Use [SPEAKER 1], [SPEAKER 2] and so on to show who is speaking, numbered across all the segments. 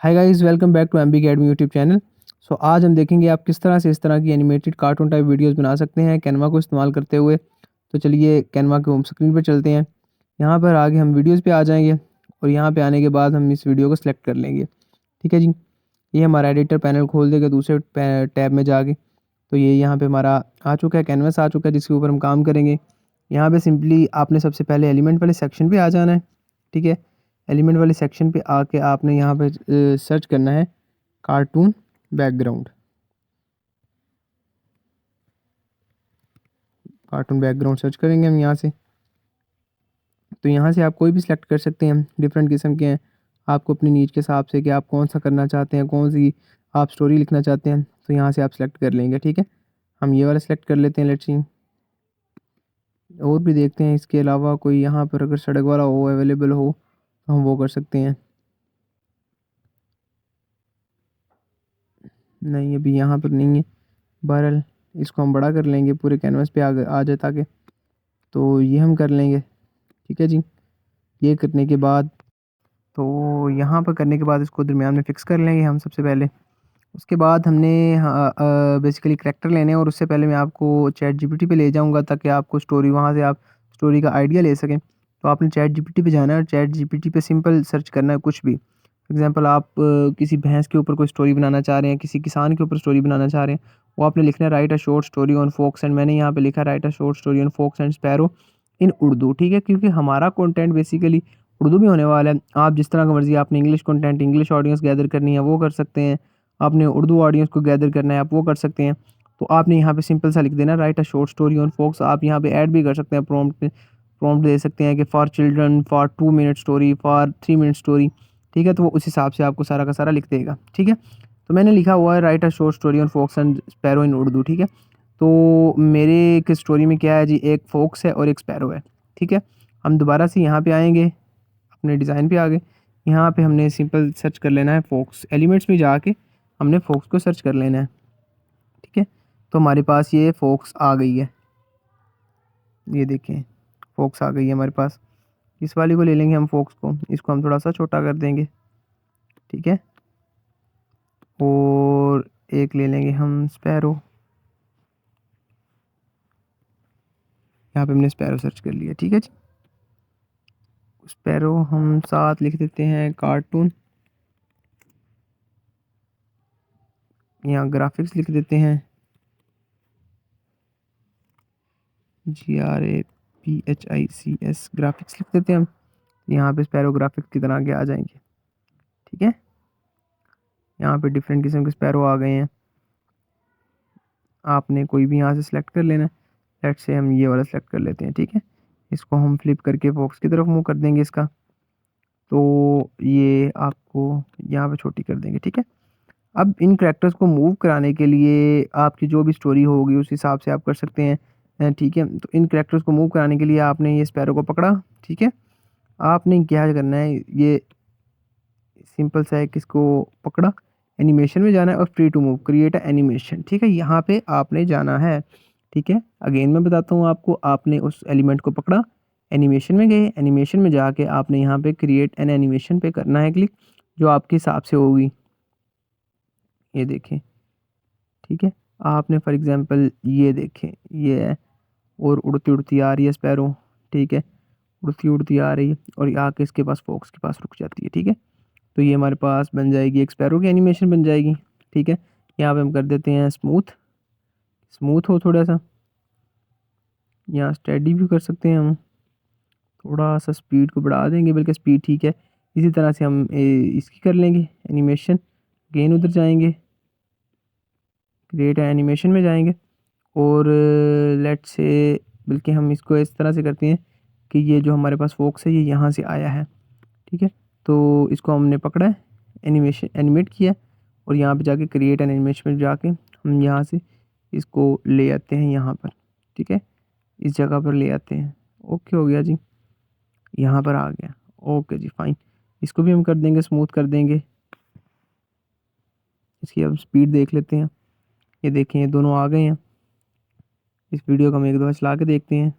[SPEAKER 1] Hi guys, welcome back to MB academy YouTube channel. So आज हम देखेंगे आप किस तरह से इस तरह की एनिमेटेड कार्टून टाइप वीडियोस बना सकते हैं कैनवा को इस्तेमाल करते हुए। तो चलिए कैनवा के होम स्क्रीन पर चलते हैं। यहाँ पर आगे हम वीडियोस पे आ जाएंगे और यहाँ पे आने के बाद हम इस वीडियो को सिलेक्ट कर लेंगे। ठीक है जी, ये हमारा एडिटर पैनल खोल देगा दूसरे टैब में जाके। तो ये यहाँ पे हमारा आ चुका है, कैनवास आ चुका है जिसके ऊपर हम काम करेंगे। यहाँ पे सिंपली आपने सबसे पहले एलिमेंट वाले सेक्शन पे आ जाना है। ठीक है, एलिमेंट वाले सेक्शन पे आके आपने यहाँ पे सर्च करना है cartoon background. Cartoon background search करेंगे हम यहाँ से। तो यहाँ से आप कोई भी सिलेक्ट कर सकते हैं, डिफरेंट किस्म के हैं। आपको अपनी नीड के हिसाब से कि आप कौन सा करना चाहते हैं, कौन सी आप स्टोरी लिखना चाहते हैं, तो यहाँ से आप सेलेक्ट कर लेंगे। ठीक है, हम ये वाला सेलेक्ट कर लेते हैं। लेट्स सी, और भी देखते हैं इसके अलावा कोई यहाँ पर अगर सड़क वाला हो, अवेलेबल हो तो हम वो कर सकते हैं। नहीं, अभी यहाँ पर नहीं है। बहरहाल इसको हम बड़ा कर लेंगे, पूरे कैनवास पे आ जाए ताकि, तो ये हम कर लेंगे। ठीक है जी, ये करने के बाद, तो यहाँ पर करने के बाद इसको दरमियान में फ़िक्स कर लेंगे हम सबसे पहले। उसके बाद हमने बेसिकली करैक्टर लेने हैं, और उससे पहले मैं आपको चैट जीपीटी पे ले जाऊँगा ताकि आपको स्टोरी, वहाँ से आप स्टोरी का आइडिया ले सकें। तो आपने चैट जीपीटी पे जाना है और चैट जीपीटी पे सिंपल सर्च करना है कुछ भी। एग्जांपल आप किसी भैंस के ऊपर कोई स्टोरी बनाना चाह रहे हैं, किसी किसान के ऊपर स्टोरी बनाना चाह रहे हैं, वो आपने लिखना है write a short story on fox and, मैंने यहाँ पे लिखा write a short story on fox and sparrow in Urdu. ठीक है, क्योंकि हमारा कंटेंट बेसिकली उर्दू में होने वाला है। आप जिस तरह का मर्ज़ी, आपने English content, English audience gather करनी है वो कर सकते हैं, आपने उर्दू ऑडियंस को गैदर करना है आप वो कर सकते हैं। तो आपने यहाँ पे सिंपल सा लिख देना write a short story on folks. आप यहाँ पे ऐड भी कर सकते हैं, प्रॉम्प्ट दे सकते हैं कि for children, for 2 minute story, for 3 minute story. ठीक है, तो वो उस हिसाब से आपको सारा का सारा लिख देगा। ठीक है, तो मैंने लिखा हुआ है write a short story on fox and sparrow in Urdu. ठीक है, तो मेरे एक स्टोरी में क्या है जी, एक फोक्स है और एक स्पैरो है। ठीक है, हम दोबारा से यहाँ पे आएंगे, अपने डिज़ाइन पे आ गए। यहाँ पे हमने सिंपल सर्च कर लेना है फोक्स, एलिमेंट्स में जाके हमने फोक्स को सर्च कर लेना है। ठीक है, तो हमारे पास ये फोक्स आ गई है, ये देखें फोक्स आ गई है हमारे पास। इस वाली को ले लेंगे हम, फोक्स को, इसको हम थोड़ा सा छोटा कर देंगे। ठीक है, और एक ले लेंगे हम स्पैरो, यहाँ पे हमने स्पैरो सर्च कर लिया। ठीक है जी, स्पैरो हम साथ लिख देते हैं कार्टून, यहाँ ग्राफिक्स लिख देते हैं, GRAPHICS ग्राफिक्स लिख देते हैं हम। यहाँ पे स्पैरो ग्राफिक्स की तरह के आ जाएंगे। ठीक है, यहाँ पे डिफरेंट किस्म के स्पैरो आ गए हैं, आपने कोई भी यहाँ से सिलेक्ट कर लेना है। लेट्स से हम ये वाला सेलेक्ट कर लेते हैं। ठीक है, इसको हम फ्लिप करके फोक्स की तरफ मूव कर देंगे इसका, तो ये आपको यहाँ पे छोटी कर देंगे। ठीक है, अब इन कैरेक्टर्स को मूव कराने के लिए आपकी जो भी स्टोरी होगी उस हिसाब से आप कर सकते हैं। ठीक है, तो इन कैरेक्टर्स को मूव कराने के लिए आपने ये स्पैरो को पकड़ा। ठीक है, आपने क्या करना है, ये सिंपल सा है कि इसको पकड़ा, एनिमेशन में जाना है और free to move create animation. ठीक है, यहाँ पे आपने जाना है। ठीक है, अगेन मैं बताता हूँ आपको, आपने उस एलिमेंट को पकड़ा, एनिमेशन में गए, एनिमेशन में जाके आपने यहाँ पे क्रिएट एन एनिमेशन पे करना है क्लिक, जो आपके हिसाब से होगी, ये देखें। ठीक है, आपने फॉर एग्जांपल ये देखें, ये है और उड़ती उड़ती आ रही है स्पैरो। ठीक है, उड़ती उड़ती आ रही है और ये आके इसके पास फोक्स के पास रुक जाती है। ठीक है, तो ये हमारे पास बन जाएगी एक स्पैरो की एनिमेशन बन जाएगी। ठीक है, यहाँ पे हम कर देते हैं स्मूथ, स्मूथ हो थोड़ा सा, यहाँ स्टेडी भी कर सकते हैं हम, थोड़ा सा स्पीड को बढ़ा देंगे, बल्कि स्पीड ठीक है। इसी तरह से हम इसकी कर लेंगे एनिमेशन, गेन उधर जाएंगे, क्रिएट एनिमेशन में जाएंगे और लेट्स से, बल्कि हम इसको इस तरह से करते हैं कि ये जो हमारे पास फोक्स है ये यहाँ से आया है। ठीक है, तो इसको हमने पकड़ा है, एनिमेशन एनिमेट किया और यहाँ पे जाके क्रिएट एन एनिमेशन में जाके हम यहाँ से इसको ले आते हैं यहाँ पर। ठीक है, इस जगह पर ले आते हैं। ओके हो गया जी, यहाँ पर आ गया। ओके जी, फाइन, इसको भी हम कर देंगे, स्मूथ कर देंगे। इसकी अब स्पीड देख लेते हैं, ये देखें ये दोनों आ गए हैं। इस वीडियो को हम एक दफ़ा चला के देखते हैं।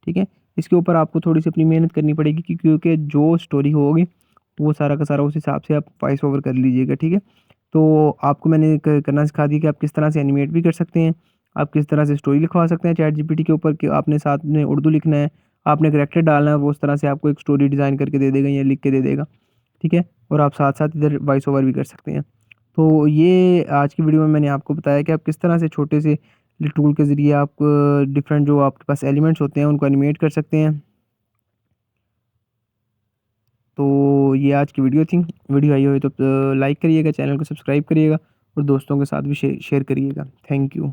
[SPEAKER 1] ठीक है, इसके ऊपर आपको थोड़ी सी अपनी मेहनत करनी पड़ेगी क्योंकि जो स्टोरी होगी वो सारा का सारा उस हिसाब से आप वॉइस ओवर कर लीजिएगा, ठीक है। तो आपको मैंने करना सिखा दिया कि आप किस तरह से एनिमेट भी कर सकते हैं, आप किस तरह से स्टोरी लिखवा सकते हैं चैट जीपीटी के ऊपर कि आपने साथ में उर्दू लिखना है, आपने करैक्टर डालना है, वो उस तरह से आपको एक स्टोरी डिज़ाइन करके दे देगा या लिख के दे देगा, ठीक है। और आप साथ साथ इधर वॉइस ओवर भी कर सकते हैं। तो ये आज की वीडियो में मैंने आपको बताया कि आप किस तरह से छोटे से टूल के ज़रिए आप डिफरेंट जो आपके पास एलिमेंट्स होते हैं उनको एनिमेट कर सकते हैं। तो ये आज की वीडियो थी। वीडियो आई हो तो लाइक करिएगा, चैनल को सब्सक्राइब करिएगा और दोस्तों के साथ भी शेयर करिएगा। Thank you.